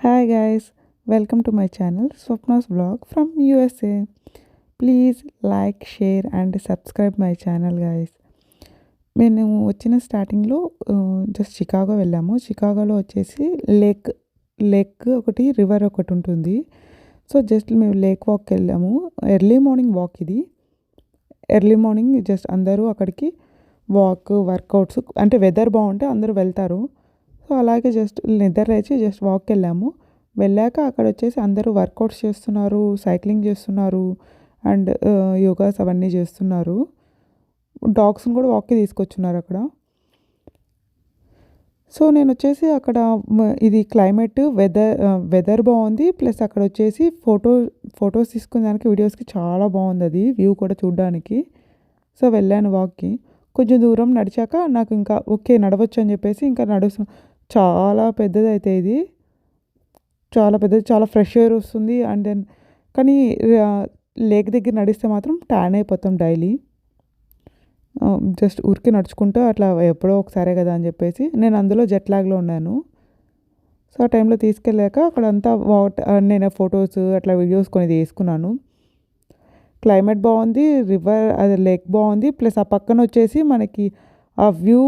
Hi guys, welcome to my channel Swapna's vlog from USA. Please like, share and subscribe my channel guys. మేము వచ్చిన స్టార్టింగ్లో just Chicago వెళ్ళాము. చికాగోలో వచ్చేసి lake ఒకటి river ఒకటి ఉంటుంది. సో జస్ట్ మేము లేక్ వాక్కి వెళ్ళాము. ఎర్లీ మార్నింగ్ వాక్ ఇది. ఎర్లీ మార్నింగ్ జస్ట్ అందరూ అక్కడికి వర్కౌట్స్ అంటే వెదర్ బాగుంటే అందరూ వెళ్తారు. సో అలాగే జస్ట్ నిద్ర లేచి జస్ట్ వాక్కి వెళ్ళాము. వెళ్ళాక అక్కడ వచ్చేసి అందరూ వర్కౌట్స్ చేస్తున్నారు, సైక్లింగ్ చేస్తున్నారు అండ్ యోగాస్ అవన్నీ చేస్తున్నారు. డాగ్స్ని కూడా వాక్కి తీసుకొచ్చున్నారు అక్కడ. సో నేను వచ్చేసి అక్కడ ఇది క్లైమేట్ వెదర్ బాగుంది. ప్లస్ అక్కడ వచ్చేసి ఫొటోస్ తీసుకునే దానికి వీడియోస్కి చాలా బాగుంది అది వ్యూ కూడా చూడడానికి. సో వెళ్ళాను వాక్కి. కొంచెం దూరం నడిచాక నాకు ఇంకా ఓకే నడవచ్చు అని చెప్పేసి ఇంకా చాలా పెద్దది అయితే ఇది, చాలా పెద్దది, చాలా ఫ్రెష్ ఎయిర్ వస్తుంది. అండ్ దెన్ కానీ లేక్ దగ్గర నడిస్తే మాత్రం ట్యాన్ అయిపోతాం డైలీ. జస్ట్ ఊరికి నడుచుకుంటూ అట్లా ఎప్పుడో ఒకసారే కదా అని చెప్పేసి నేను అందులో జెట్ లాగ్లో ఉన్నాను. సో ఆ టైంలో తీసుకెళ్ళాక అక్కడంతా నేను ఫొటోస్ అట్లా వీడియోస్ కొన్ని తీసుకున్నాను. క్లైమేట్ బాగుంది, రివర్ అది లేక్ బాగుంది. ప్లస్ ఆ పక్కన వచ్చేసి మనకి ఆ వ్యూ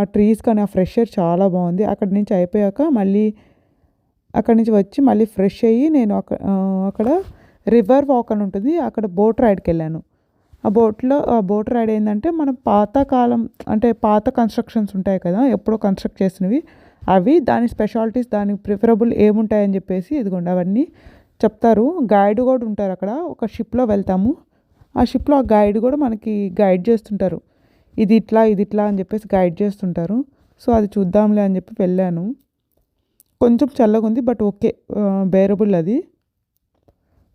ఆ ట్రీస్ కానీ ఆ ఫ్రెష్ ఎయిర్ చాలా బాగుంది. అక్కడి నుంచి అయిపోయాక మళ్ళీ అక్కడి నుంచి వచ్చి మళ్ళీ ఫ్రెష్ అయ్యి నేను అక్కడ రివర్ వాక్ అని ఉంటుంది, అక్కడ బోట్ రైడ్కి వెళ్ళాను. ఆ బోట్ రైడ్ ఏంటంటే మనం పాతకాలం అంటే పాత కన్స్ట్రక్షన్స్ ఉంటాయి కదా, ఎప్పుడో కన్స్ట్రక్ట్ చేసినవి అవి, దాని స్పెషాలిటీస్, దానికి ప్రిఫరబుల్ ఏముంటాయని చెప్పేసి ఇదిగోండి అవన్నీ చెప్తారు. గైడ్ కూడా ఉంటారు అక్కడ. ఒక షిప్లో వెళ్తాము. ఆ షిప్లో ఆ గైడ్ కూడా మనకి గైడ్ చేస్తుంటారు, ఇది ఇట్లా అని చెప్పేసి గైడ్ చేస్తుంటారు. సో అది చూద్దాంలే అని చెప్పి వెళ్ళాను. కొంచెం చల్లగా ఉంది బట్ ఓకే, బేరబుల్ అది.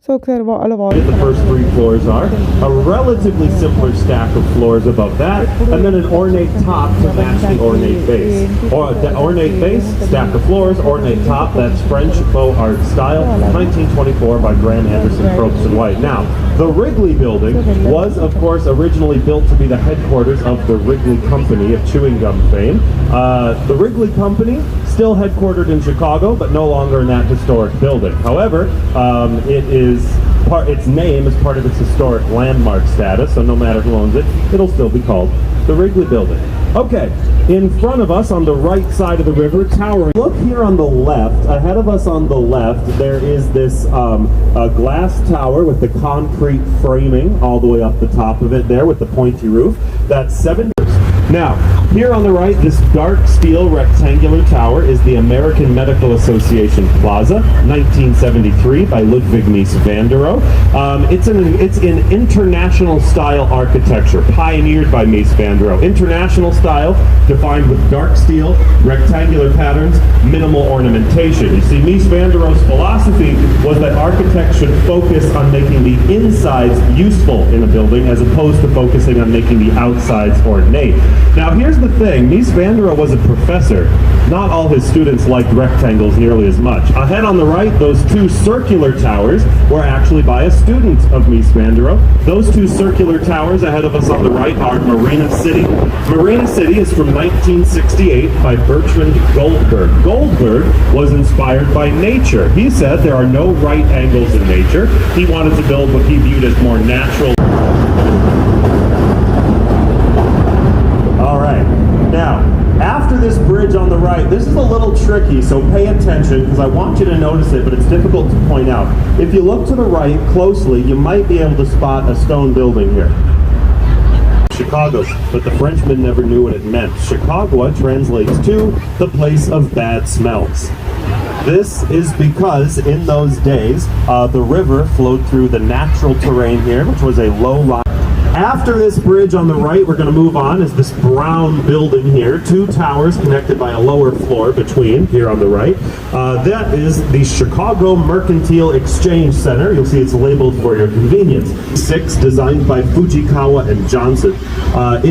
So the first three floors are a relatively simpler stack of floors above that, and then an ornate top to match the ornate base. Or the ornate base, stack of floors, ornate top. That's French faux art style, 1924 by Graham Anderson, Probst and White. Now, the Wrigley Building was, of course, originally built to be the headquarters of the Wrigley Company of chewing gum fame. The Wrigley Company still headquartered in Chicago, but no longer in that historic building. However, its name is part of its historic landmark status, so no matter who owns it, it'll still be called the Wrigley Building. Okay, in front of us on the right side of the river, towering. Look here on the left, ahead of us on the left, there is this glass tower with the concrete framing all the way up the top of it there with the pointy roof. That's 7. Now, here on the right, this dark steel rectangular tower is the American Medical Association Plaza, 1973 by Ludwig Mies van der Rohe. It's in international style architecture, pioneered by Mies van der Rohe. International style defined with dark steel, rectangular patterns, minimal ornamentation. You see, Mies van der Rohe's philosophy was that architects should focus on making the insides useful in a building as opposed to focusing on making the outsides ornate. Now here's the thing, Mies van der Rohe was a professor. Not all his students liked rectangles nearly as much. Ahead on the right, those two circular towers were actually by a student of Mies van der Rohe. Those two circular towers ahead of us on the right are Marina City. Marina City is from 1968 by Bertrand Goldberg. Goldberg was inspired by nature. He said there are no right angles in nature. He wanted to build what he viewed as more natural. Now, after this bridge on the right, this is a little tricky, so pay attention because I want you to notice it, but it's difficult to point out. If you look to the right closely, you might be able to spot a stone building here. Chicago, but the Frenchmen never knew what it meant. Chicago translates to the place of bad smells. This is because in those days, the river flowed through the natural terrain here, which was a low-lying. After this bridge on the right, we're going to move on, is this brown building here. Two towers connected by a lower floor between, here on the right. That is the Chicago Mercantile Exchange Center. You'll see it's labeled for your convenience. 6, designed by Fujikawa and Johnson.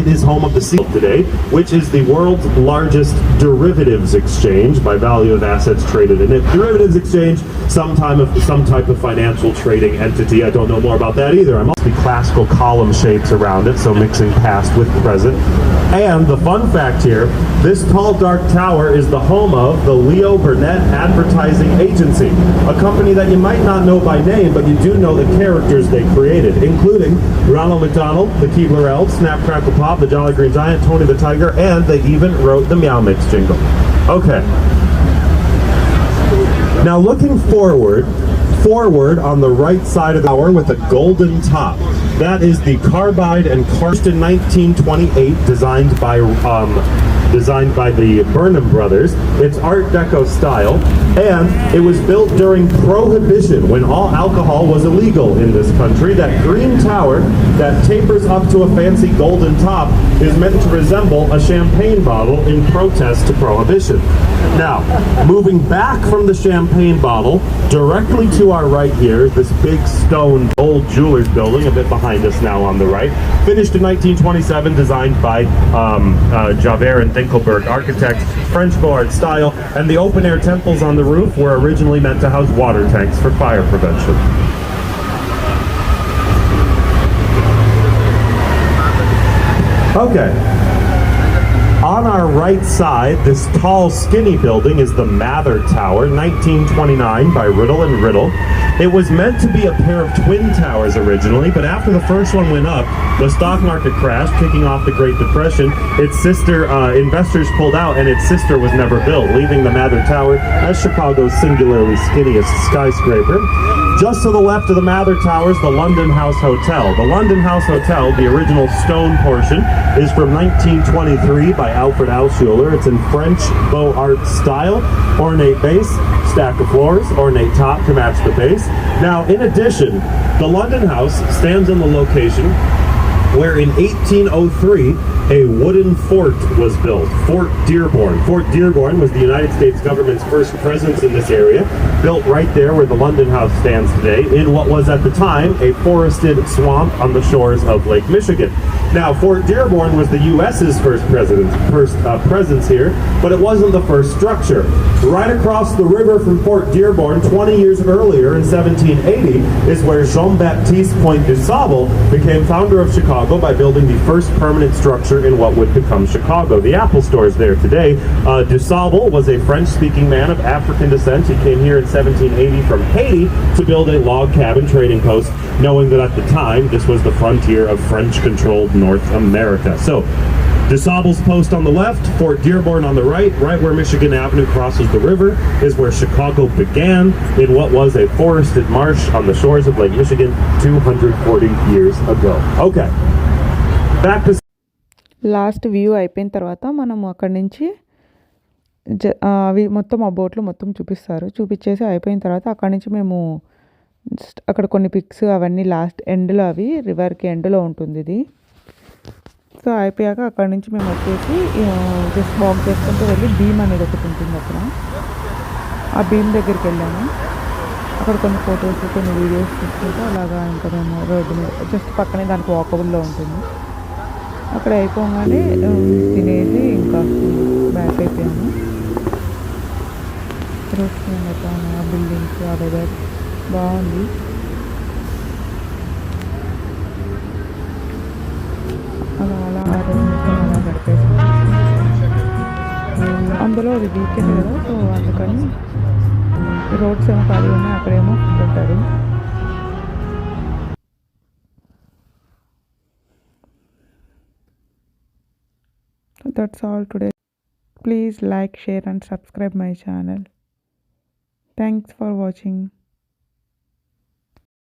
It is home of the seal today, which is the world's largest derivatives exchange by value of assets traded in it. Derivatives exchange, some type of financial trading entity. I don't know more about that either. I'm also the classical column shape shapes around it, so mixing past with present. And the fun fact here, this tall dark tower is the home of the Leo Burnett Advertising Agency, a company that you might not know by name, but you do know the characters they created, including Ronald McDonald, the Keebler Elves, Snap Crackle Pop, the Jolly Green Giant, Tony the Tiger, and they even wrote the Meow Mix jingle. Okay. Now looking forward on the right side of the tower with a golden top. That is the carbide and cast in 1928, designed by the Burnham brothers. It's Art Deco style, and it was built during Prohibition, when all alcohol was illegal in this country. That green tower that tapers up to a fancy golden top is meant to resemble a champagne bottle in protest to Prohibition. Now, moving back from the champagne bottle, directly to our right here, this big stone old jeweler's building, a bit behind us now on the right, finished in 1927, designed by Javert and Dinkelberg architects, French Beaux Arts style, and the open-air temples on the roof were originally meant to house water tanks for fire prevention. Okay. On our right side, this tall, skinny building is the Mather Tower, 1929 by Riddle and Riddle. It was meant to be a pair of twin towers originally, but after the first one went up, the stock market crashed, kicking off the Great Depression. Its sister, investors pulled out, and its sister was never built, leaving the Mather Tower as Chicago's singularly skinniest skyscraper. Just to the left of the Mather Tower is the London House Hotel. The London House Hotel, the original stone portion, is from 1923 by Alfred Alschuler. It's in French Beaux Arts style, ornate base, stack of floors, ornate top to match the base. Now, in addition, the London House stands in the location where in 1803 a wooden fort was built, Fort Dearborn. Fort Dearborn was the United States government's first presence in this area, built right there where the London House stands today, in what was at the time a forested swamp on the shores of Lake Michigan. Now, Fort Dearborn was the U.S.'s first presence here, but it wasn't the first structure. Right across the river from Fort Dearborn, 20 years earlier in 1780, is where Jean-Baptiste Point du Sable became founder of Chicago by building the first permanent structure in what would become Chicago. The Apple Store is there today. Du Sable was a French-speaking man of African descent. He came here in 1780 from Haiti to build a log cabin trading post, knowing that at the time this was the frontier of French-controlled North America. So, Du Sable's post on the left, Fort Dearborn on the right where Michigan Avenue crosses the river, is where Chicago began in what was a forested marsh on the shores of Lake Michigan 240 years ago. Okay. Back to last view అయిపోయిన తర్వాత మనం అక్కడి నుంచి అవి మొత్తం ఆ బోట్లో మొత్తం చూపించేసి అయిపోయిన తర్వాత అక్కడి నుంచి మేము అక్కడ కొన్ని పిక్స్ అవన్నీ లాస్ట్ ఎండ్లో, అవి రివర్కి ఎండ్లో ఉంటుంది ఇది. సో అయిపోయాక అక్కడి నుంచి మేము వచ్చేసి జస్ట్ వాక్ చేసుకుంటూ వెళ్ళి భీమ్ అనేది ఒకటి ఉంటుంది అక్కడ, ఆ భీమ్ దగ్గరికి వెళ్ళాము. అక్కడ కొన్ని ఫొటోస్ కొన్ని వీడియోస్ తీసుకుంటూ అలాగా ఇంకా మేము రోడ్డు మీద జస్ట్ పక్కనే దానికి వాకబుల్లో ఉంటుంది. అక్కడ అయిపోగానే తినేసి ఇంకా బ్యాక్ అయిపోయాము. రోడ్స్ ఆ బిల్డింగ్స్, ఆ వెదర్ బాగుంది. అలా అలా ఆ రోజు మొత్తం అలా గడిపేసాం. అందులో అది వీకెండ్ కదా, సో అందుకని రోడ్స్ ఏమో ఖాళీ ఉన్నాయి, అక్కడేమో పెట్టారు. That's all today. Please like, share and subscribe my channel. Thanks for watching.